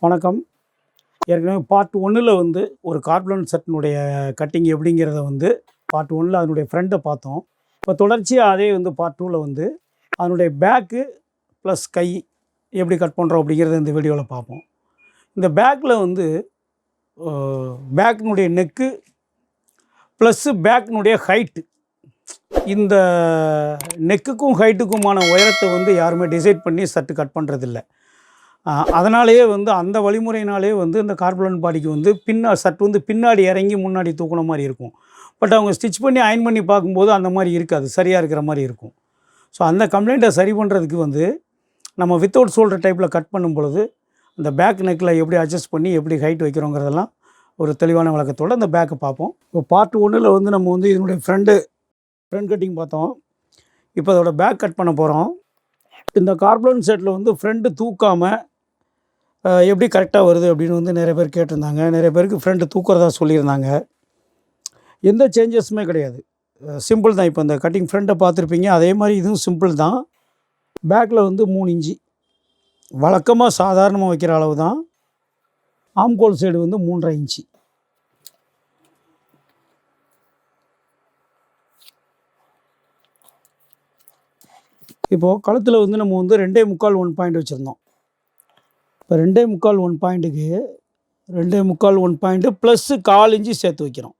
வணக்கம். ஏற்கனவே பார்ட் 1ல் வந்து ஒரு கார்ப்ளன் ஷர்ட்டினுடைய கட்டிங் எப்படிங்கிறத வந்து பார்ட் 1ல் அதனுடைய ஃப்ரண்ட்டை பார்த்தோம். இப்போ தொடர்ச்சியாக அதே வந்து பார்ட் 2ல் வந்து அதனுடைய பேக்கு ப்ளஸ் கை எப்படி கட் பண்ணுறோம் அப்படிங்கிறத இந்த வீடியோவில் பார்ப்போம். இந்த பேக்கில் வந்து பேக்கினுடைய நெக்கு ப்ளஸ்ஸு பேக்கினுடைய ஹைட்டு, இந்த நெக்குக்கும் ஹைட்டுக்குமான உயரத்தை வந்து யாருமே டிசைட் பண்ணி ஷர்ட்டு கட் பண்ணுறதில்ல. அதனாலேயே வந்து அந்த வழிமுறையினாலே வந்து இந்த கார்ப்ளன் பாடிக்கு வந்து ஷர்ட் வந்து பின்னாடி இறங்கி முன்னாடி தூக்குன மாதிரி இருக்கும். பட் அவங்க ஸ்டிச் பண்ணி அயன் பண்ணி பார்க்கும்போது அந்த மாதிரி இருக்காது, சரியாக இருக்கிற மாதிரி இருக்கும். ஸோ அந்த கம்ப்ளைண்ட்டை சரி பண்ணுறதுக்கு வந்து நம்ம வித்தவுட் ஷோல்டர் டைப்பில் கட் பண்ணும் பொழுது அந்த பேக் நெக்கில் எப்படி அட்ஜஸ்ட் பண்ணி எப்படி ஹைட் வைக்கிறோங்கிறதெல்லாம் ஒரு தெளிவான விளக்கத்தோடு அந்த பேக்கை பார்ப்போம். இப்போ பார்ட் 1ல் வந்து நம்ம வந்து இதனுடைய ஃப்ரண்ட் கட்டிங் பார்த்தோம். இப்போ அதோட பேக் கட் பண்ண போகிறோம். இந்த கார்ப்ளன் ஷர்ட்டில் வந்து ஃப்ரண்ட்டு தூக்காமல் எப்படி கரெக்டாக வருது அப்படின்னு வந்து நிறைய பேர் கேட்டிருந்தாங்க. நிறைய பேருக்கு ஃப்ரண்ட்டு தூக்கிறதா சொல்லியிருந்தாங்க. எந்த சேஞ்சஸுமே கிடையாது, சிம்பிள் தான். இப்போ இந்த கட்டிங் ஃப்ரண்ட்டை பார்த்துருப்பீங்க, அதே மாதிரி இதுவும் சிம்பிள் தான். பேக்கில் வந்து 3 இன்ச்சு வழக்கமாக சாதாரணமாக வைக்கிற அளவு தான். ஆம்கோல் சைடு வந்து 3.5 இன்ச்சு. இப்போது கழுத்தில் வந்து நம்ம வந்து 2.25 1 பாயிண்ட் வச்சுருந்தோம். இப்போ 2.25 1 பாயிண்ட்டுக்கு 2.25 1 பாயிண்ட்டு ப்ளஸ்ஸு 1/4 இன்ச்சு சேர்த்து வைக்கிறோம்.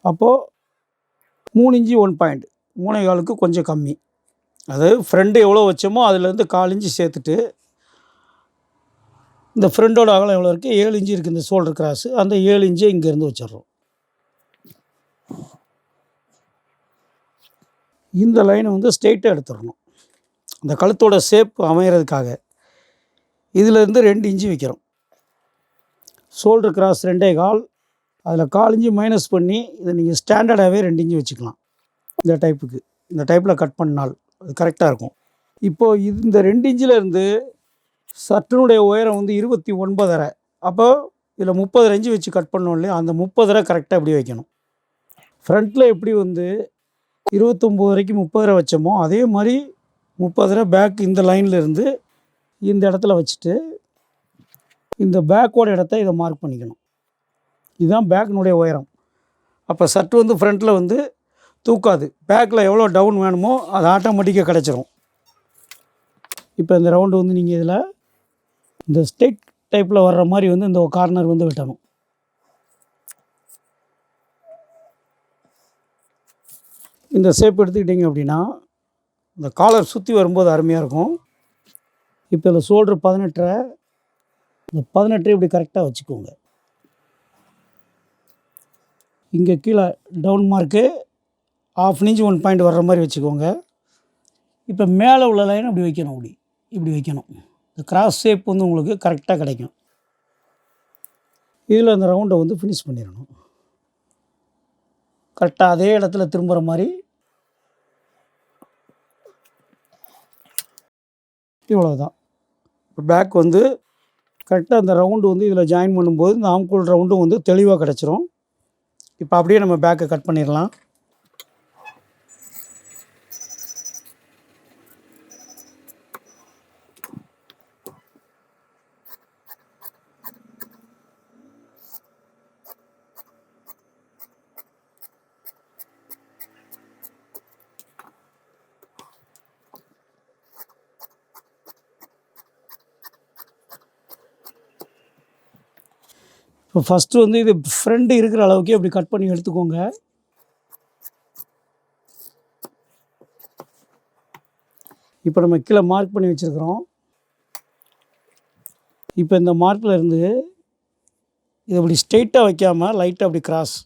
அப்போது 3 இன்ச்சு 1 பாயிண்ட், 3.25க்கு கொஞ்சம் கம்மி. அதாவது ஃப்ரண்ட்டு எவ்வளோ வச்சோமோ அதுலேருந்து 1/4 இன்ச்சு சேர்த்துட்டு இந்த ஃப்ரண்டோட அகலம் எவ்வளோ இருக்குது, 7 இன்ச்சு இருக்குது இந்த ஷோல்டர் கிராஸு, அந்த 7 இன்ச்சை இங்கேருந்து வச்சிடுறோம். இந்த லைனை வந்து ஸ்ட்ரெயிட்டாக எடுத்துடணும். அந்த கழுத்தோட ஷேப் அமைகிறதுக்காக இதிலேருந்து 2 இன்ச்சு வைக்கிறோம். ஷோல்டர் கிராஸ் 2.25, அதில் 1/4 இன்ச்சு மைனஸ் பண்ணி இதை நீங்கள் ஸ்டாண்டர்டாகவே 2 இன்ச்சு வச்சுக்கலாம். இந்த டைப்பில் கட் பண்ணால் அது கரெக்டாக இருக்கும். இப்போது இந்த 2 இன்ச்சிலேருந்து ஷர்ட்டினுடைய உயரம் வந்து 29.5. அப்போ இதில் 30 இன்ச்சு வச்சு கட் பண்ணோம் இல்லையா, அந்த 30 கரெக்டாக எப்படி வைக்கணும். ஃப்ரண்ட்டில் எப்படி வந்து 29 வரைக்கும் 30 வச்சோமோ அதே மாதிரி 30 பேக் இந்த லைனில் இருந்து இந்த இடத்துல வச்சுட்டு இந்த பேக்கோட இடத்த இதை மார்க் பண்ணிக்கணும். இதுதான் பேக்கினுடைய உயரம். அப்போ ஷர்ட் வந்து ஃப்ரண்ட்டில் வந்து தூக்காது. பேக்கில் எவ்வளோ டவுன் வேணுமோ அது ஆட்டோமேட்டிக்காக கிடச்சிரும். இப்போ இந்த ரவுண்டு வந்து நீங்கள் இதில் இந்த ஸ்டெக் டைப்பில் வர்ற மாதிரி வந்து இந்த கார்னர் வந்து வெட்டணும். இந்த ஷேப் எடுத்துக்கிட்டிங்க அப்படின்னா இந்த காலர் சுற்றி வரும்போது அருமையாக இருக்கும். இப்போ இந்த ஷோல்டர் 18, இந்த 18 இப்படி கரெக்டாக வச்சுக்கோங்க. இங்கே கீழே டவுன் மார்க்கு 1/2 இன்ச் 1 பாயிண்ட் வர்ற மாதிரி வச்சுக்கோங்க. இப்போ மேலே உள்ள லைன் அப்படி வைக்கணும், இப்படி வைக்கணும். இந்த கிராஸ் ஷேப் வந்து உங்களுக்கு கரெக்டாக கிடைக்கும். இதில் அந்த ரவுண்டை வந்து ஃபினிஷ் பண்ணிடணும். கரெக்டாக அதே இடத்துல திரும்புகிற மாதிரி. இவ்வளோதான். இப்போ பேக் வந்து கரெக்டாக அந்த ரவுண்டு வந்து இதில் ஜாயின் பண்ணும்போது இந்த ஆம்கோல் ரவுண்டும் வந்து தெளிவாக கிடச்சிரும். இப்போ அப்படியே நம்ம பேக்கை கட் பண்ணிடலாம். இப்போ ஃபஸ்ட்டு வந்து இது ஃப்ரண்ட்டு இருக்கிற அளவுக்கு அப்படி கட் பண்ணி எடுத்துக்கோங்க. இப்போ நம்ம கீழே மார்க் பண்ணி வச்சுருக்கிறோம். இப்போ இந்த மார்க்கில் இருந்து இது அப்படி ஸ்ட்ரெயிட்டாக வைக்காமல் லைட்டாக அப்படி கிராஸ்,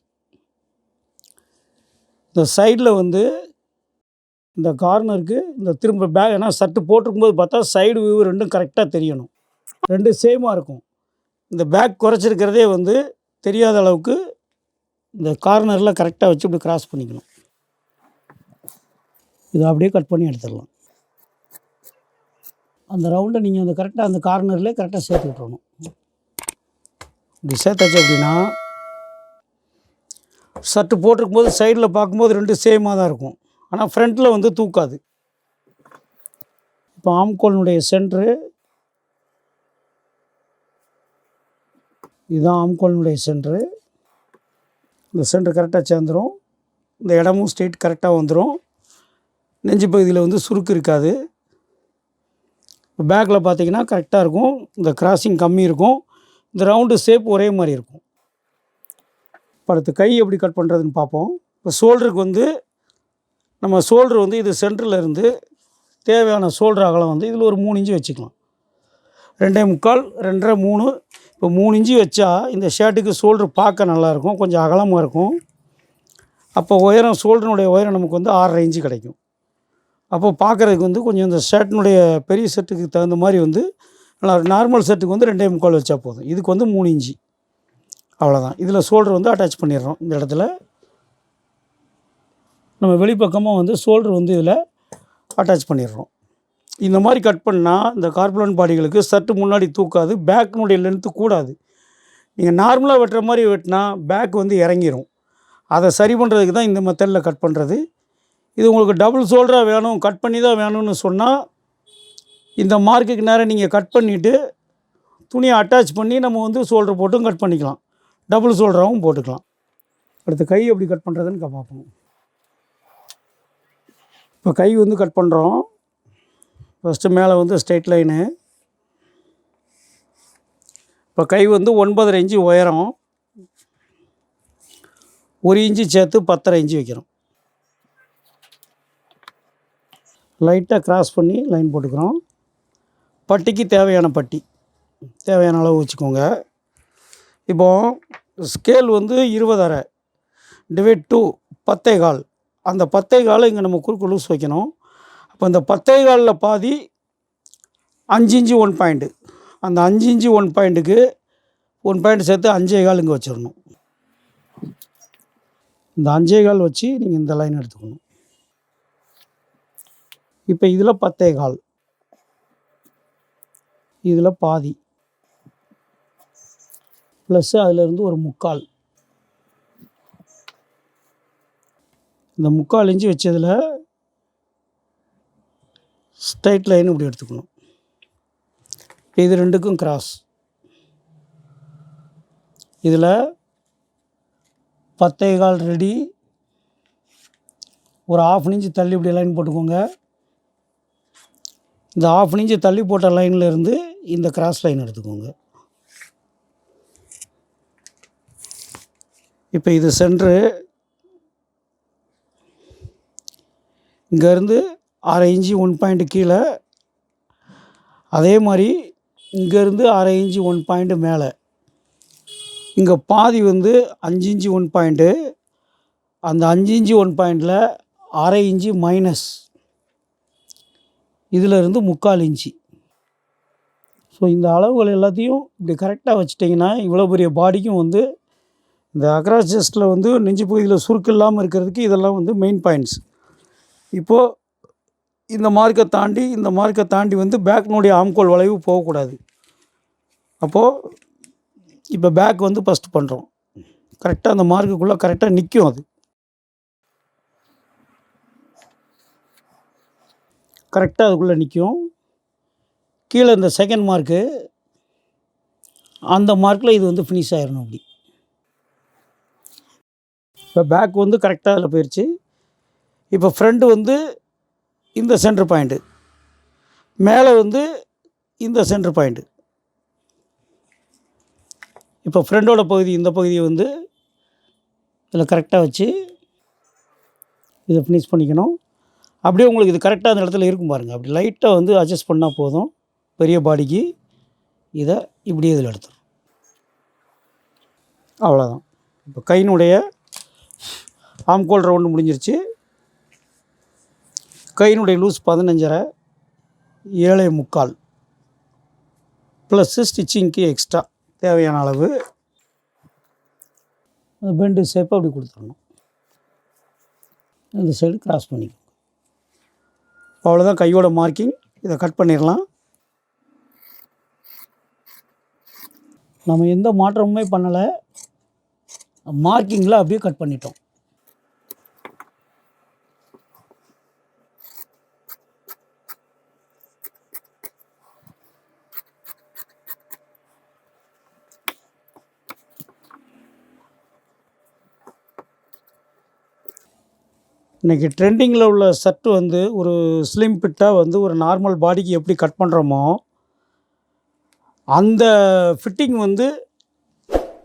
இந்த சைடில் வந்து இந்த கார்னருக்கு இந்த திரும்ப பேக், ஏன்னா ஷர்ட்டு போட்டிருக்கும்போது பார்த்தா சைடு வியூ ரெண்டும் கரெக்டாக தெரியணும், ரெண்டும் சேமாக இருக்கும். இந்த பேக் குறைச்சிருக்கிறதே வந்து தெரியாத அளவுக்கு இந்த கார்னரில் கரெக்டாக வச்சு இப்படி கிராஸ் பண்ணிக்கணும். இதை அப்படியே கட் பண்ணி எடுத்துடலாம். அந்த ரவுண்டை நீங்கள் அந்த கரெக்டாக அந்த கார்னர்லேயே கரெக்டாக சேர்த்து விட்டுறணும். இப்படி சேர்த்தாச்சு அப்படின்னா ஷர்ட்டு போட்டிருக்கும்போது சைடில் பார்க்கும்போது ரெண்டும் சேமாக தான் இருக்கும், ஆனால் ஃப்ரண்ட்டில் வந்து தூக்காது. இப்போ ஆம்கோலினுடைய சென்ட்ரு இதுதான் ஆம்கோலினுடைய சென்ட்ரு. இந்த சென்ட்ரு கரெக்டாக சேர்ந்துடும். இந்த இடமும் ஸ்ட்ரெயிட் கரெக்டாக வந்துடும். நெஞ்சு பகுதியில் வந்து சுருக்கு இருக்காது. பேக்கில் பார்த்தீங்கன்னா கரெக்டாக இருக்கும். இந்த கிராசிங் கம்மி இருக்கும். இந்த ரவுண்டு ஷேப் ஒரே மாதிரி இருக்கும். இப்போ அடுத்து கை எப்படி கட் பண்ணுறதுன்னு பார்ப்போம். இப்போ ஷோல்டருக்கு வந்து நம்ம ஷோல்டர் வந்து இது சென்டரில் இருந்து தேவையான ஷோல்டர் அகலம் வந்து இதில் ஒரு 3 இன்ச்சு வச்சுக்கலாம். 2.25, 2.5, 3. இப்போ 3 இன்ச்சு வச்சா இந்த ஷர்ட்டுக்கு ஷோல்டர் பார்க்க நல்லாயிருக்கும், கொஞ்சம் அகலமாக இருக்கும். அப்போ உயரம் ஷோல்டருடைய உயரம் நமக்கு வந்து 6.5 இன்ச்சு கிடைக்கும். அப்போ பார்க்குறதுக்கு வந்து கொஞ்சம் இந்த ஷர்ட்டினுடைய பெரிய ஷர்ட்டுக்கு தகுந்த மாதிரி வந்து நல்லா நார்மல் ஷர்ட்டுக்கு வந்து 2.25 வச்சா போதும். இதுக்கு வந்து 3 இன்ச்சு அவ்வளோதான். இதில் ஷோல்டர் வந்து அட்டாச் பண்ணிடுறோம். இந்த இடத்துல நம்ம வெளிப்பக்கமாக வந்து ஷோல்டர் வந்து இதில் அட்டாச் பண்ணிடுறோம். இந்த மாதிரி கட் பண்ணால் இந்த கார்புலன் பாடிகளுக்கு ஷர்ட்டு முன்னாடி தூக்காது, பேக்கினுடைய லென்த்து கூடாது. நீங்கள் நார்மலாக வெட்டுற மாதிரி வெட்டினா பேக் வந்து இறங்கிடும். அதை சரி பண்ணுறதுக்கு தான் இந்த மெத்தடில் கட் பண்ணுறது. இது உங்களுக்கு டபுள் ஷோல்டராக வேணும், கட் பண்ணி தான் வேணும்னு சொன்னால் இந்த மார்க்குக்கு நேரம் நீங்கள் கட் பண்ணிவிட்டு துணியை அட்டாச் பண்ணி நம்ம வந்து ஷோல்டர் போட்டும் கட் பண்ணிக்கலாம், டபுள் ஷோல்டராகவும் போட்டுக்கலாம். அடுத்து கை எப்படி கட் பண்ணுறதுன்னு பார்ப்போம். இப்போ கை வந்து கட் பண்ணுறோம். ஃபஸ்ட்டு மேலே வந்து ஸ்ட்ரெயிட் லைனு. இப்போ கை வந்து 9.5 இன்ச்சு உயரம், 1 இன்ச்சு சேர்த்து 10.5 இன்ச்சு வைக்கிறோம். லைட்டாக கிராஸ் பண்ணி லைன் போட்டுக்கிறோம். பட்டிக்கு தேவையான பட்டி தேவையான அளவு வச்சுக்கோங்க. இப்போது ஸ்கேல் வந்து 20.5 டிவைட் 2 10.25. அந்த 10.25 இங்கே நம்ம குறுக்கு லூஸ் வைக்கணும். அப்போ இந்த 10.25 பாதி 5 இன்ச்சு 1 பாயிண்ட்டு, அந்த 5 இன்ச்சு 1 பாயிண்ட்டுக்கு 1 பாயிண்ட் சேர்த்து 5.25 இங்கே வச்சிடணும். இந்த 5.25 வச்சு நீங்கள் இந்த லைன் எடுத்துக்கணும். இப்போ இதில் 10.25, இதில் பாதி ப்ளஸ்ஸு அதிலேருந்து ஒரு 3/4. இந்த 3/4 இன்ச்சு வச்சதில் ஸ்ட்ரைட் லைன் இப்படி எடுத்துக்கணும். இது ரெண்டுக்கும் கிராஸ். இதில் 10.25 ரெடி. ஒரு 1/2 இன்ச்சு தள்ளி இப்படி லைன் போட்டுக்கோங்க. இந்த 1/2 இன்ச்சு தள்ளி போட்ட லைனில் இருந்து இந்த கிராஸ் லைன் எடுத்துக்கோங்க. இப்போ இது சென்ட்ரு. இங்கேருந்து 1/2 இன்ச்சு 1 பாயிண்ட் கீழே, அதே மாதிரி இங்கேருந்து 1/2 இன்ச்சு 1 பாயிண்ட் மேலே. இங்கே பாதி வந்து 5 இன்ச்சு 1 பாயிண்ட்டு. அந்த 5 இன்ச்சு 1 பாயிண்டில் 1/2 இன்ச்சு மைனஸ், இதில் இருந்து 3/4 இன்ச்சு. ஸோ இந்த அளவுகள் எல்லாத்தையும் இப்படி கரெக்டாக வச்சுட்டிங்கன்னா இவ்வளோ பெரிய பாடிக்கும் வந்து இந்த அக்ராஸ் செஸ்ட்டில் வந்து நெஞ்சு பகுதியில் சுருக்கு இல்லாமல் இருக்கிறதுக்கு இதெல்லாம் வந்து மெயின் பாயிண்ட்ஸ். இப்போது இந்த மார்க்கை தாண்டி வந்து பேக்கினுடைய ஆம்கோல் வளைவு போகக்கூடாது. அப்போது இப்போ பேக் வந்து ஃபஸ்ட்டு பண்ணுறோம். கரெக்டாக அந்த மார்க்குக்குள்ளே கரெக்டாக நிற்கும். அது கரெக்டாக அதுக்குள்ளே நிற்கும். கீழே இந்த செகண்ட் மார்க்கு, அந்த மார்க்கில் இது வந்து ஃபினிஷ் ஆகிடணும். அப்படி இப்போ பேக் வந்து கரெக்டாக அதில் போயிடுச்சு. இப்போ ஃப்ரண்ட்டு வந்து இந்த சென்டர் பாயிண்ட்டு, மேலே வந்து இந்த சென்டர் பாயிண்ட்டு. இப்போ ஃப்ரண்டோட பகுதி இந்த பகுதியை வந்து இதில் கரெக்டாக வச்சு இதை ஃபினிஷ் பண்ணிக்கணும். அப்படியே உங்களுக்கு இது கரெக்டாக அந்த இடத்துல இருக்கும் பாருங்கள். அப்படி லைட்டாக வந்து அட்ஜஸ்ட் பண்ணால் போதும். பெரிய பாடிக்கு இதை இப்படியே இதில் எடுத்துரும். அவ்வளோதான். இப்போ கையினுடைய ஆம்கோல் ரவுண்டு முடிஞ்சிருச்சு. கையினுடைய லூஸ் 15.5, 7.25 ப்ளஸ்ஸு ஸ்டிச்சிங்க்கு எக்ஸ்ட்ரா தேவையான அளவு. அந்த பெண்டு ஷேப்பை அப்படி கொடுத்துடணும். இந்த சைடு கிராஸ் பண்ணிக்கணும். அவ்வளோதான் கையோட மார்க்கிங். இதை கட் பண்ணிடலாம். நம்ம எந்த மாற்றமுமே பண்ணலை, மார்க்கிங்கில் அப்படியே கட் பண்ணிட்டோம். இன்றைக்கி ட்ரெண்டிங்கில் உள்ள ஷர்ட்டு வந்து ஒரு ஸ்லிம் ஃபிட்டாக வந்து ஒரு நார்மல் பாடிக்கு எப்படி கட் பண்ணுறோமோ அந்த ஃபிட்டிங் வந்து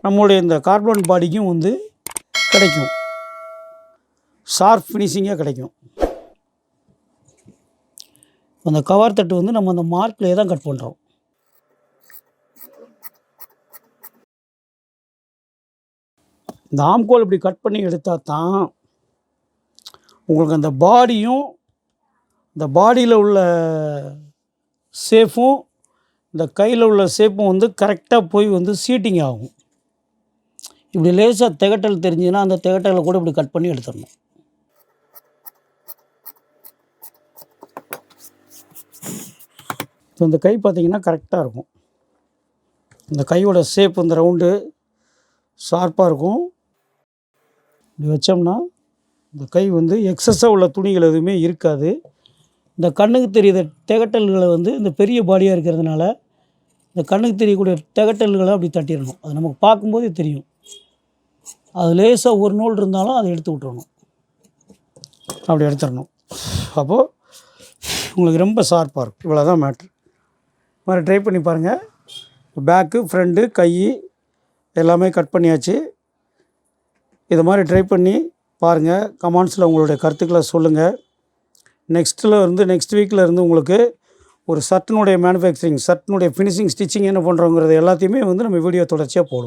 நம்மளுடைய இந்த கார்பன் பாடிக்கும் வந்து கிடைக்கும், ஷார்ப் ஃபினிஷிங்காக கிடைக்கும். அந்த கவர் தட்டு வந்து நம்ம அந்த மார்க்லேயே தான் கட் பண்ணுறோம். இந்த ஆம்கோல் இப்படி கட் பண்ணி எடுத்தால் தான் உங்களுக்கு அந்த பாடியும் இந்த பாடியில் உள்ள ஷேப்பும் இந்த கையில் உள்ள ஷேப்பும் வந்து கரெக்டாக போய் வந்து சீட்டிங் ஆகும். இப்படி லேசாக திகட்டல் தெரிஞ்சுன்னா அந்த திகட்டலை கூட இப்படி கட் பண்ணி எடுத்துடணும். இப்போ இந்த கை பார்த்திங்கன்னா கரெக்டாக இருக்கும். இந்த கையோட ஷேப் இந்த ரவுண்டு ஷார்ப்பாக இருக்கும். இப்படி வச்சோம்னா இந்த கை வந்து எக்ஸஸாக உள்ள துணிகள் எதுவுமே இருக்காது. இந்த கண்ணுக்கு தெரியுற திகட்டல்களை வந்து இந்த பெரிய பாடியாக இருக்கிறதுனால இந்த கண்ணுக்கு தெரியக்கூடிய திகட்டல்களை அப்படி தட்டிடணும். அது நமக்கு பார்க்கும்போதே தெரியும். அது லேசாக ஒரு நூல் இருந்தாலும் அதை எடுத்து விட்டுறணும். அப்படி எடுத்துடணும். அப்போது உங்களுக்கு ரொம்ப ஷார்ப்பாக இருக்கும். இவ்வளோ தான் மேட்ரு. இது மாதிரி ட்ரை பண்ணி பாருங்கள். பேக்கு, ஃப்ரண்ட்டு, கை எல்லாமே கட் பண்ணியாச்சு. இது மாதிரி ட்ரை பண்ணி பாருங்கள். கமெண்ட்ஸில் உங்களுடைய கருத்துக்களை சொல்லுங்கள். நெக்ஸ்ட் வீக்கில் இருந்து உங்களுக்கு ஒரு ஷர்ட்டினுடைய மேனுஃபேக்சரிங், ஷர்ட்டினுடைய ஃபினிஷிங், ஸ்டிச்சிங் என்ன பண்ணுறோங்கிறது எல்லாத்தையுமே வந்து நம்ம வீடியோ தொடர்ச்சியாக போடுவோம்.